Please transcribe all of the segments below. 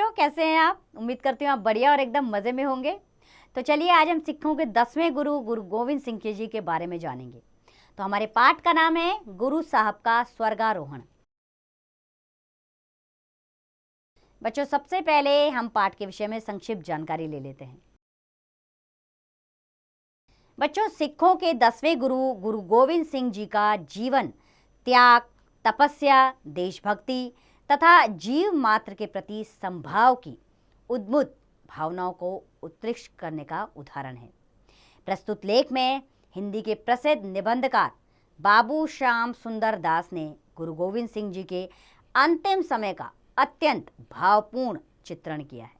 बच्चों, कैसे हैं आप? उम्मीद करती हूँ आप बढ़िया और एकदम मज़े में होंगे। तो चलिए आज हम सिखों के 10वें गुरु गुरु गोविंद सिंह जी के बारे में जानेंगे। तो हमारे पाठ का नाम है गुरु साहब का स्वर्गारोहण। बच्चों, सबसे पहले हम पाठ के विषय में संक्षिप्त जानकारी ले लेते हैं। बच्चों, सिखों के 10वें गुरु गुरु गोविंद सिंह जी का जीवन त्याग, तपस्या, देशभक्ति तथा जीव मात्र के प्रति समभाव की उद्मुक्त भावनाओं को उत्कृष्ट करने का उदाहरण है। प्रस्तुत लेख में हिंदी के प्रसिद्ध निबंधकार बाबू श्याम सुंदर दास ने गुरु गोविंद सिंह जी के अंतिम समय का अत्यंत भावपूर्ण चित्रण किया है।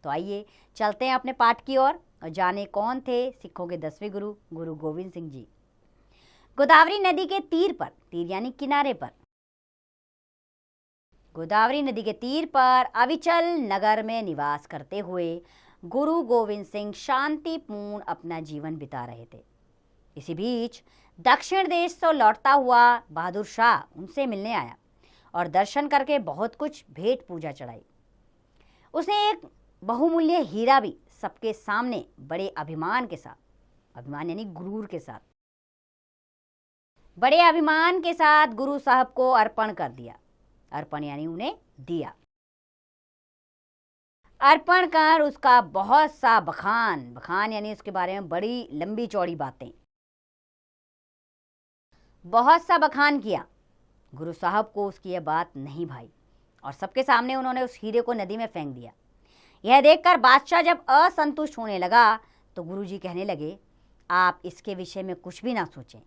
तो आइए चलते हैं अपने पाठ की ओर और जाने कौन थे सिखों के 10वें गुरु गुरु गोविंद सिंह जी। गोदावरी नदी के तीर पर, तीर यानी किनारे पर, गोदावरी नदी के तीर पर अविचल नगर में निवास करते हुए गुरु गोविंद सिंह शांतिपूर्ण अपना जीवन बिता रहे थे। इसी बीच दक्षिण देश से लौटता हुआ बहादुर शाह उनसे मिलने आया और दर्शन करके बहुत कुछ भेंट पूजा चढ़ाई। उसने एक बहुमूल्य हीरा भी सबके सामने बड़े अभिमान के साथ, अभिमान यानी गुरूर के साथ, बड़े अभिमान के साथ गुरु साहब को अर्पण कर दिया। अर्पण यानी उन्हें दिया। अर्पण कर उसका बहुत सा बखान यानी उसके बारे में बड़ी लंबी चौड़ी बातें, बहुत सा बखान किया। गुरु साहब को उसकी यह बात नहीं भाई और सबके सामने उन्होंने उस हीरे को नदी में फेंक दिया। यह देखकर बादशाह जब असंतुष्ट होने लगा तो गुरुजी कहने लगे, आप इसके विषय में कुछ भी ना सोचें।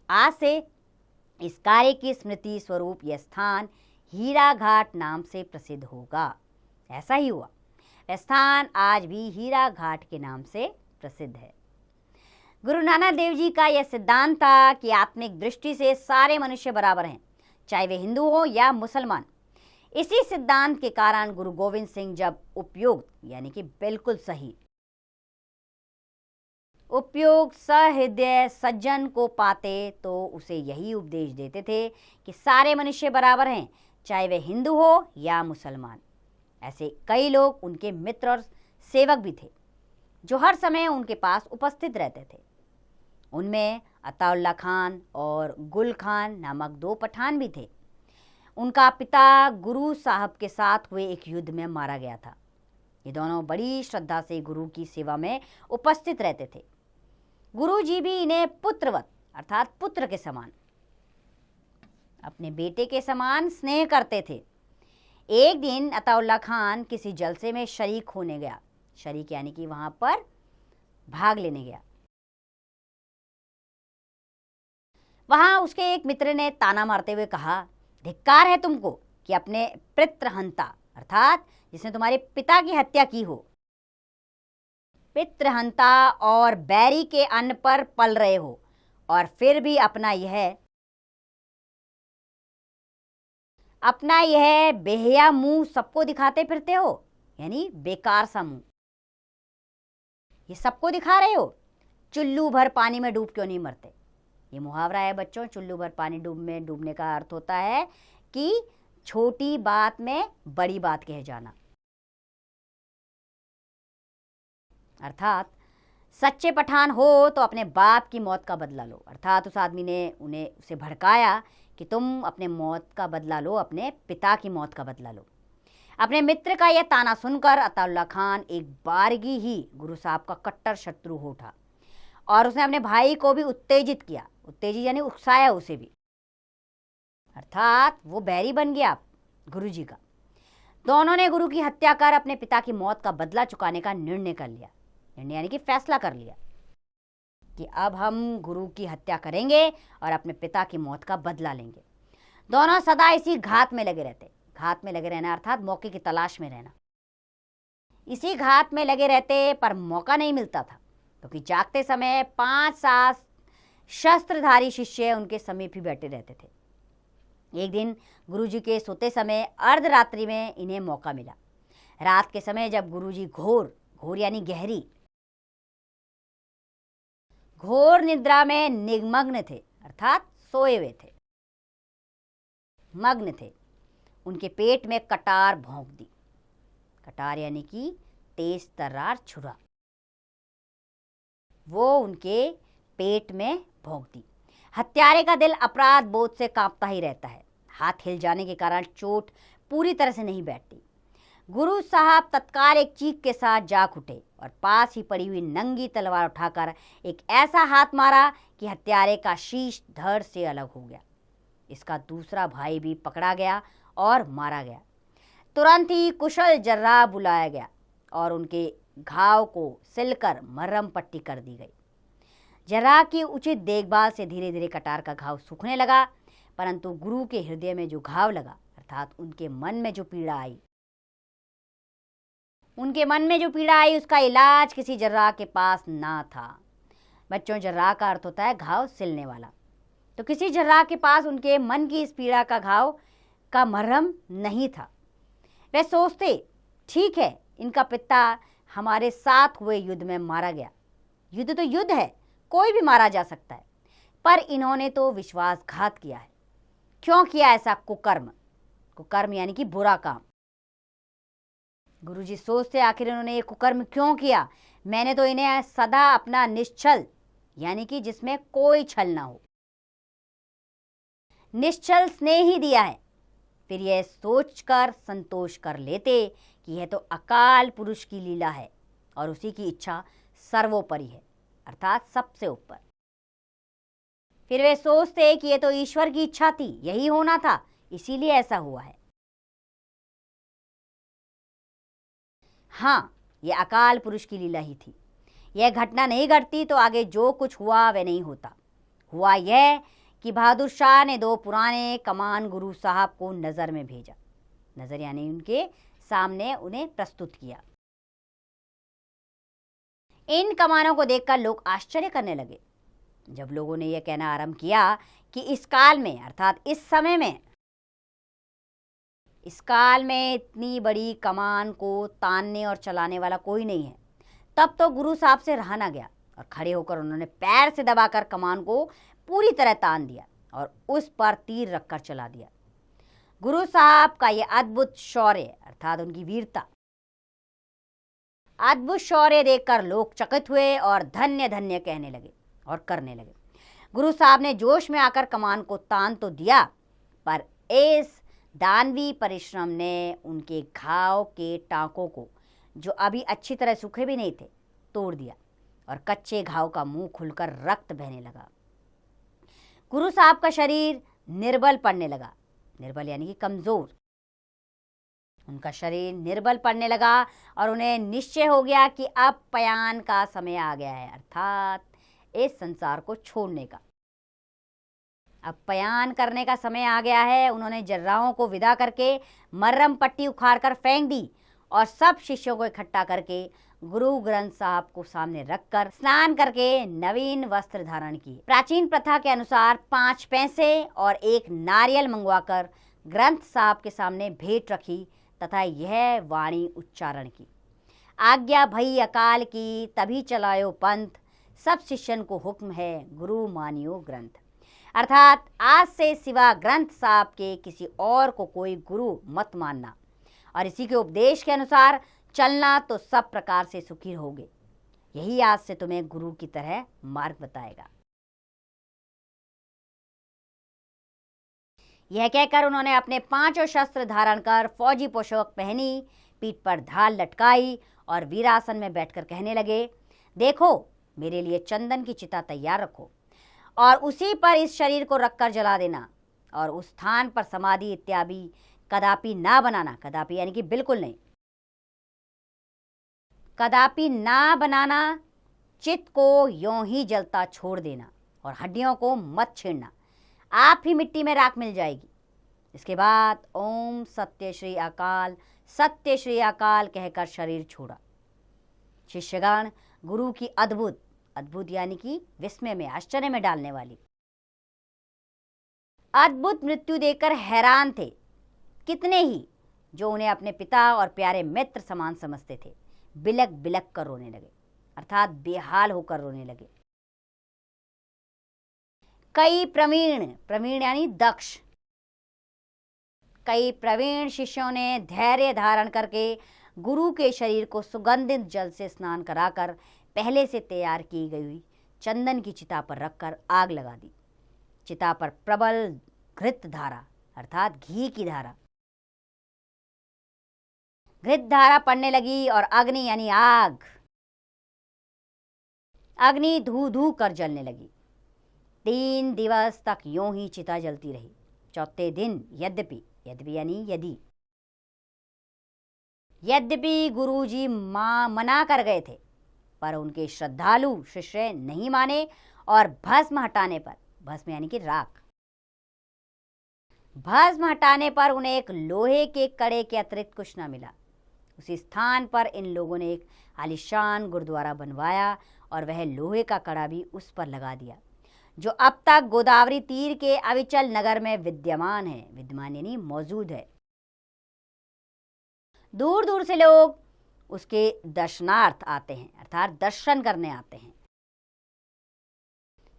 आज से इस कार्य की स्मृति स्वरूप यह स्थान हीरा घाट नाम से प्रसिद्ध होगा। ऐसा ही हुआ। यह स्थान आज भी हीरा घाट के नाम से प्रसिद्ध है। गुरु नानक देव जी का यह सिद्धांत था कि आत्मिक दृष्टि से सारे मनुष्य बराबर हैं, चाहे वे हिंदू हो या मुसलमान। इसी सिद्धांत के कारण गुरु गोविंद सिंह जब उपयुक्त यानी कि बिल्कुल सही, उपयुक्त सहृदय सज्जन को पाते तो उसे यही उपदेश देते थे कि सारे मनुष्य बराबर हैं, चाहे वे हिंदू हो या मुसलमान। ऐसे कई लोग उनके मित्र और सेवक भी थे जो हर समय उनके पास उपस्थित रहते थे। उनमें अताउल्ला खान और गुल खान नामक 2 पठान भी थे। उनका पिता गुरु साहब के साथ हुए एक युद्ध में मारा गया था। ये दोनों बड़ी श्रद्धा से गुरु की सेवा में उपस्थित रहते थे। गुरु जी भी इन्हें पुत्रवत अर्थात पुत्र के समान, अपने बेटे के समान स्नेह करते थे। एक दिन अताउल्ला खान किसी जलसे में शरीक होने गया। शरीक यानी कि वहां पर भाग लेने गया। वहां उसके एक मित्र ने ताना मारते हुए कहा, धिक्कार है तुमको कि अपने पितृहंता अर्थात जिसने तुम्हारे पिता की हत्या की हो, पितृहंता और बैरी के अन्न पर पल रहे हो और फिर भी अपना यह बेहया मुंह सबको दिखाते फिरते हो, यानी बेकार सा मुंह ये सबको दिखा रहे हो। चुल्लू भर पानी में डूब क्यों नहीं मरते? ये मुहावरा है बच्चों। चुल्लू भर पानी डूबने का अर्थ होता है कि छोटी बात में बड़ी बात कह जाना, अर्थात सच्चे पठान हो तो अपने बाप की मौत का बदला लो। अर्थात उस आदमी ने उसे भड़काया कि तुम अपने मौत का बदला लो, अपने पिता की मौत का बदला लो। अपने मित्र का यह ताना सुनकर अताउल्ला खान एक बारगी ही गुरु साहब का कट्टर शत्रु हो उठा और उसने अपने भाई को भी उत्तेजित किया। उत्तेजित यानी उकसाया उसे भी, अर्थात वो बैरी बन गया गुरु जी का। दोनों ने गुरु की हत्या कर अपने पिता की मौत का बदला चुकाने का निर्णय कर लिया। निर्णय यानी कि फैसला कर लिया कि अब हम गुरु की हत्या करेंगे और अपने पिता की मौत का बदला लेंगे। दोनों सदा इसी घात में लगे रहते। घात में लगे रहना अर्थात मौके की तलाश में रहना। इसी घात में लगे रहते पर मौका नहीं मिलता था क्योंकि जागते समय 5-7 शस्त्रधारी शिष्य उनके समीप ही बैठे रहते थे। एक दिन गुरुजी के सोते समय अर्धरात्रि में इन्हें मौका मिला। रात के समय जब गुरुजी घोर यानी गहरी, घोर निद्रा में निमग्न थे अर्थात सोए हुए थे, मग्न थे, उनके पेट में कटार भोंक दी। कटार यानी कि तेज तर्रार छुरा, वो उनके पेट में भोंक दी। हत्यारे का दिल अपराध बोध से कांपता ही रहता है। हाथ हिल जाने के कारण चोट पूरी तरह से नहीं बैठती। गुरु साहब तत्काल एक चीख के साथ जाग उठे और पास ही पड़ी हुई नंगी तलवार उठाकर एक ऐसा हाथ मारा कि हत्यारे का शीश धड़ से अलग हो गया। इसका दूसरा भाई भी पकड़ा गया और मारा गया। तुरंत ही कुशल जर्राह बुलाया गया और उनके घाव को सिलकर मरहम पट्टी कर दी गई। जर्राह की उचित देखभाल से धीरे धीरे कटार का घाव सूखने लगा, परंतु गुरु के हृदय में जो घाव लगा, अर्थात उनके मन में जो पीड़ा आई, उसका इलाज किसी जर्राह के पास ना था। बच्चों, जर्राह का अर्थ होता है घाव सिलने वाला। तो किसी जर्राह के पास उनके मन की इस पीड़ा का घाव का मरहम नहीं था। वे सोचते, ठीक है, इनका पिता हमारे साथ हुए युद्ध में मारा गया। युद्ध तो युद्ध है, कोई भी मारा जा सकता है, पर इन्होंने तो विश्वासघात किया है। क्यों किया ऐसा कुकर्म? कुकर्म यानी कि बुरा काम। गुरुजी सोचते, आखिर इन्होंने ये कुकर्म क्यों किया? मैंने तो इन्हें सदा अपना निश्चल यानी कि जिसमें कोई छल ना हो, निश्चल स्नेह ही दिया है। फिर यह सोचकर संतोष कर लेते कि यह तो अकाल पुरुष की लीला है और उसी की इच्छा सर्वोपरि है, अर्थात सबसे ऊपर। फिर वे सोचते कि यह तो ईश्वर की इच्छा थी, यही होना था, इसीलिए ऐसा हुआ है। हाँ, यह अकाल पुरुष की लीला ही थी। यह घटना नहीं घटती तो आगे जो कुछ हुआ वह नहीं होता। हुआ यह कि बहादुर शाह ने 2 पुराने कमान गुरु साहब को नजर में भेजा। नजर यानी उनके सामने उन्हें प्रस्तुत किया। इन कमानों को देखकर लोग आश्चर्य करने लगे। जब लोगों ने यह कहना आरंभ किया कि इस काल में, अर्थात इस समय में, इस काल में इतनी बड़ी कमान को तानने और चलाने वाला कोई नहीं है, तब तो गुरु साहब से रहा ना गया और खड़े होकर उन्होंने पैर से दबाकर कमान को पूरी तरह तान दिया और उस पर तीर रखकर चला दिया। गुरु साहब का यह अद्भुत शौर्य, अर्थात उनकी वीरता, अद्भुत शौर्य देखकर लोग चकित हुए और धन्य धन्य कहने लगे और करने लगे। गुरु साहब ने जोश में आकर कमान को तान तो दिया, पर इस दानवी परिश्रम ने उनके घाव के टांकों को, जो अभी अच्छी तरह सूखे भी नहीं थे, तोड़ दिया और कच्चे घाव का मुंह खुलकर रक्त बहने लगा। गुरु साहब का शरीर निर्बल पड़ने लगा। निर्बल यानी कि कमजोर। उनका शरीर निर्बल पड़ने लगा और उन्हें निश्चय हो गया कि अब पयान का समय आ गया है, अर्थात इस संसार को छोड़ने का। अब पयान करने का समय आ गया है। उन्होंने जर्राहों को विदा करके मरहम पट्टी उखाड़कर फेंक दी और सब शिष्यों को इकट्ठा करके गुरु ग्रंथ साहब को सामने रखकर स्नान करके नवीन वस्त्र धारण किए। प्राचीन प्रथा के अनुसार 5 पैसे और 1 नारियल मंगवाकर ग्रंथ साहब के सामने भेंट रखी तथा यह वाणी उच्चारण की, आज्ञा भई अकाल की, तभी चलायो पंथ, सब शिष्यन को हुक्म है, गुरु मानियो ग्रंथ। अर्थात आज से सिवा ग्रंथ साहब के किसी और को कोई गुरु मत मानना और इसी के उपदेश के अनुसार चलना तो सब प्रकार से सुखी रहोगे। यही आज से तुम्हें गुरु की तरह मार्ग बताएगा। यह कहकर उन्होंने अपने 5 शस्त्र धारण कर फौजी पोशाक पहनी, पीठ पर ढाल लटकाई और वीरासन में बैठकर कहने लगे, देखो, मेरे लिए चंदन की चिता तैयार रखो और उसी पर इस शरीर को रखकर जला देना और उस स्थान पर समाधि इत्यादि कदापि ना बनाना। कदापि यानी कि बिल्कुल नहीं, कदापि ना बनाना। चित्त को यों ही जलता छोड़ देना और हड्डियों को मत छेड़ना, आप ही मिट्टी में राख मिल जाएगी। इसके बाद ओम सत्य श्री अकाल कहकर शरीर छोड़ा। शिष्यगण गुरु की अद्भुत, अद्भुत यानी कि विस्मय में, आश्चर्य में डालने वाली अद्भुत मृत्यु देखकर हैरान थे। कितने ही जो उन्हें अपने पिता और प्यारे मित्र समान समझते थे बिलक बिलक कर रोने लगे, अर्थात बेहाल होकर रोने लगे। कई प्रवीण यानी दक्ष, कई प्रवीण शिष्यों ने धैर्य धारण करके गुरु के शरीर को सुगंधित जल से स्नान कराकर पहले से तैयार की गई चंदन की चिता पर रखकर आग लगा दी। चिता पर प्रबल घृत धारा अर्थात घी की धारा घृत धारा पड़ने लगी और अग्नि यानी आग अग्नि धू धू कर जलने लगी। 3 दिवस तक यूं ही चिता जलती रही। चौथे दिन यद्यपि यानी यद्यपि गुरुजी मना कर गए थे, पर उनके श्रद्धालु शिष्य नहीं माने और भस्म हटाने पर, भस्म यानी कि राख, भस्म हटाने पर उन्हें एक लोहे के कड़े के अतिरिक्त कुछ न मिला। उसी स्थान पर इन लोगों ने एक आलीशान गुरुद्वारा बनवाया और वह लोहे का कड़ा भी उस पर लगा दिया, जो अब तक गोदावरी तीर के अविचल नगर में विद्यमान है। विद्यमान यानी मौजूद है। दूर दूर से लोग उसके दर्शनार्थ आते हैं, अर्थात दर्शन करने आते हैं।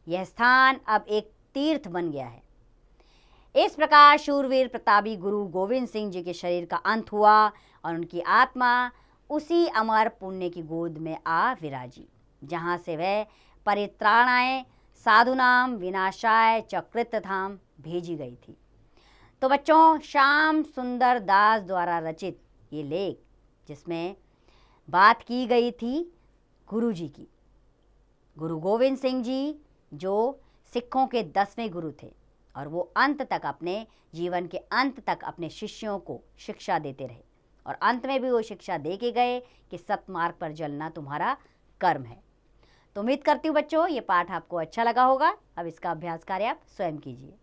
यह स्थान अब एक तीर्थ बन गया है। इस प्रकार शूरवीर प्रतापी गुरु गोविंद सिंह जी के शरीर का अंत हुआ और उनकी आत्मा उसी अमर पुण्य की गोद में आ विराजी, जहाँ से वह परित्राणाय साधुनाम विनाशाय चकृतधाम भेजी गई थी। तो बच्चों, श्याम सुंदर दास द्वारा रचित ये लेख, जिसमें बात की गई थी गुरु जी की, गुरु गोविंद सिंह जी जो सिखों के 10वें गुरु थे और वो अंत तक, अपने जीवन के अंत तक अपने शिष्यों को शिक्षा देते रहे और अंत में भी वो शिक्षा दे के गए कि सतमार्ग पर चलना तुम्हारा कर्म है। तो उम्मीद करती हूँ बच्चों ये पाठ आपको अच्छा लगा होगा। अब इसका अभ्यास कार्य आप स्वयं कीजिए।